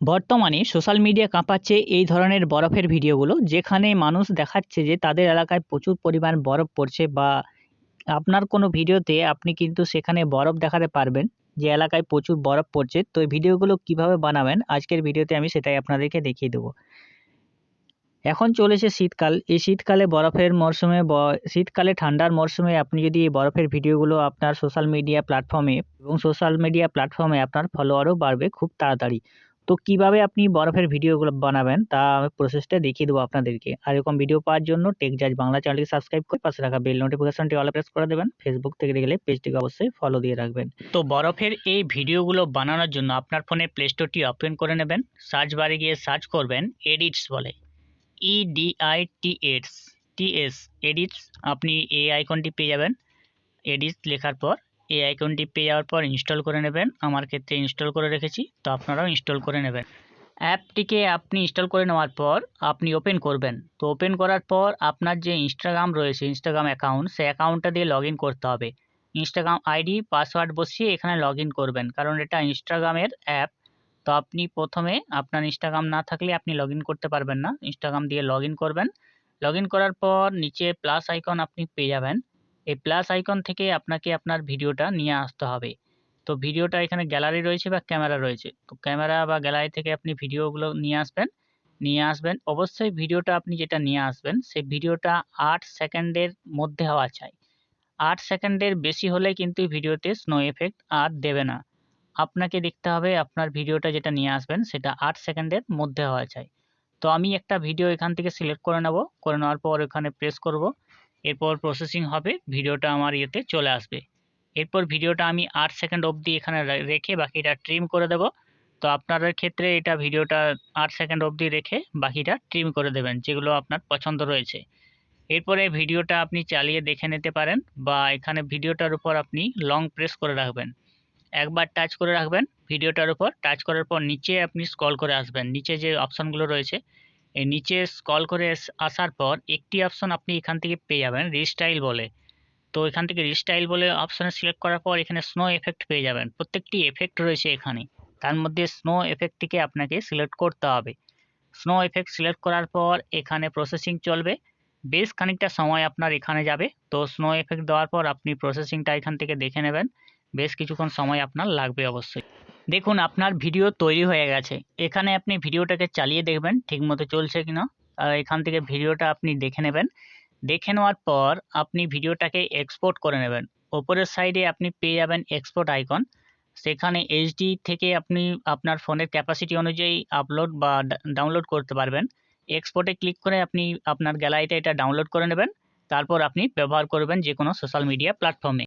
বর্তমানে social media কাঁপাচ্ছে এই ধরনের বরফের ভিডিওগুলো, যেখানে মানুষ দেখাচ্ছে যে তাদের এলাকায় প্রচুর পরিমাণ বরফ পড়ছে, বা আপনার কোনো ভিডিওতে আপনি কিন্তু সেখানে বরফ দেখাতে পারবেন যে এলাকায় প্রচুর বরফ পড়ছে। তো এই ভিডিওগুলো কিভাবে বানাবেন আজকের ভিডিওতে আমি সেটাই আপনাদেরকে দেখিয়ে দেবো। এখন চলেছে শীতকাল। এই শীতকালে বরফের মরশুমে শীতকালে ঠান্ডার মরশুমে আপনি যদি এই বরফের ভিডিওগুলো আপনার সোশ্যাল মিডিয়া প্ল্যাটফর্মে আপনার ফলোয়ারও বাড়বে খুব তাড়াতাড়ি। তো কিভাবে আপনি বরফের ভিডিওগুলো বানাবেন তা আমি প্রসেসটা দেখিয়ে দেবো আপনাদেরকে। আর এরকম ভিডিও পাওয়ার জন্য টেক জাজ বাংলা চ্যানেলটি সাবস্ক্রাইব করে পাশে রাখা বেল নোটিফিকেশনটি অলে প্রেস করে দেবেন। ফেসবুক থেকে দেখলে পেজটিকে অবশ্যই ফলো দিয়ে রাখবেন। তো বরফের এই ভিডিওগুলো বানানোর জন্য আপনার ফোনে প্লে স্টোরটি ওপেন করে নেবেন। সার্চ বারে গিয়ে সার্চ করবেন এডিটস বলে, EDITS এডিটস। আপনি এই আইকনটি পেয়ে যাবেন। এডিটস লেখার পর এই আইকনটি পেয়ে যাওয়ার পর ইনস্টল করে নেবেন। আমার ক্ষেত্রে ইনস্টল করে রেখেছি, তো আপনারাও ইনস্টল করে নেবেন। অ্যাপটিকে আপনি ইনস্টল করে নেওয়ার পর আপনি ওপেন করবেন। তো ওপেন করার পর আপনার যে ইনস্টাগ্রাম রয়েছে, ইনস্টাগ্রাম অ্যাকাউন্ট, সেই অ্যাকাউন্টটা দিয়ে লগ ইন করতে হবে। ইনস্টাগ্রাম আইডি পাসওয়ার্ড বসিয়ে এখানে লগ ইন করবেন, কারণ এটা ইনস্টাগ্রামের অ্যাপ। তো আপনি প্রথমে আপনার ইনস্টাগ্রাম না থাকলে আপনি লগ ইন করতে পারবেন না। ইনস্টাগ্রাম দিয়ে লগ ইন করবেন। লগ ইন করার পর নিচে প্লাস আইকন আপনি পেয়ে যাবেন। এই প্লাস আইকন থেকে আপনাকে আপনার ভিডিওটা নিয়ে আসতে হবে। তো ভিডিওটা এখানে গ্যালারি রয়েছে বা ক্যামেরা রয়েছে। তো ক্যামেরা বা গ্যালারি থেকে আপনি ভিডিওগুলো নিয়ে আসবেন। অবশ্যই ভিডিওটা আপনি যেটা নিয়ে আসবেন সেই ভিডিওটা 8 সেকেন্ডের মধ্যে হওয়া চাই। 8 সেকেন্ডের বেশি হলে কিন্তু ভিডিওতে স্নো এফেক্ট আর দেবে না। আপনাকে দেখতে হবে আপনার ভিডিওটা যেটা নিয়ে আসবেন সেটা 8 সেকেন্ডের মধ্যে হওয়া চাই। তো আমি একটা ভিডিও এখান থেকে সিলেক্ট করে নেব। করে নেওয়ার পর এখানে প্রেস করব। এরপর প্রসেসিং হবে, ভিডিওটা আমার ইয়েতে চলে আসবে। এরপর ভিডিওটা আমি 8 সেকেন্ড অবধি এখানে রেখে বাকিটা ট্রিম করে দেব। তো আপনাদের ক্ষেত্রে এটা ভিডিওটা 8 সেকেন্ড অবধি রেখে বাকিটা ট্রিম করে দেবেন, যেগুলো আপনার পছন্দ রয়েছে। এরপরে ভিডিওটা আপনি চালিয়ে দেখে নিতে পারেন, বা এখানে ভিডিওটার উপর আপনি লং প্রেস করে রাখবেন। একবার টাচ করে রাখবেন ভিডিওটার উপর। টাচ করার পর নিচে আপনি স্ক্রল করে আসবেন। নিচে যে অপশনগুলো রয়েছে, এই নিচে স্ক্রল করে আসার পর একটি অপশন আপনি এখান থেকে পেয়ে যাবেন রিস্টাইল বলে। তো এখান থেকে রিস্টাইল বলে অপশনে সিলেক্ট করার পর এখানে স্নো এফেক্ট পেয়ে যাবেন। প্রত্যেকটি এফেক্ট রয়েছে এখানে, তার মধ্যে স্নো এফেক্টটিকে আপনাকে সিলেক্ট করতে হবে। স্নো এফেক্ট সিলেক্ট করার পর এখানে প্রসেসিং চলবে। বেশ খানিকটা সময় আপনার এখানে যাবে। তো স্নো এফেক্ট দেওয়ার পর আপনি প্রসেসিংটা এখান থেকে দেখে নেবেন। বেশ কিছুক্ষণ সময় আপনার লাগবে অবশ্যই। দেখুন আপনার ভিডিও তৈরি হয়ে গেছে। এখানে আপনি ভিডিওটাকে চালিয়ে দেখবেন ঠিকমতো চলছে কিনা। আর এখান থেকে ভিডিওটা আপনি দেখে নেবেন। দেখে নেওয়ার পর আপনি ভিডিওটাকে এক্সপোর্ট করে নেবেন। ওপরের সাইডে আপনি পেয়ে যাবেন এক্সপোর্ট আইকন। সেখানে এইচডি থেকে আপনি আপনার ফোনের ক্যাপাসিটি অনুযায়ী আপলোড বা ডাউনলোড করতে পারবেন। এক্সপোর্টে ক্লিক করে আপনি আপনার গ্যালারিতে এটা ডাউনলোড করে নেবেন। তারপর আপনি ব্যবহার করবেন যে কোনো সোশ্যাল মিডিয়া প্ল্যাটফর্মে।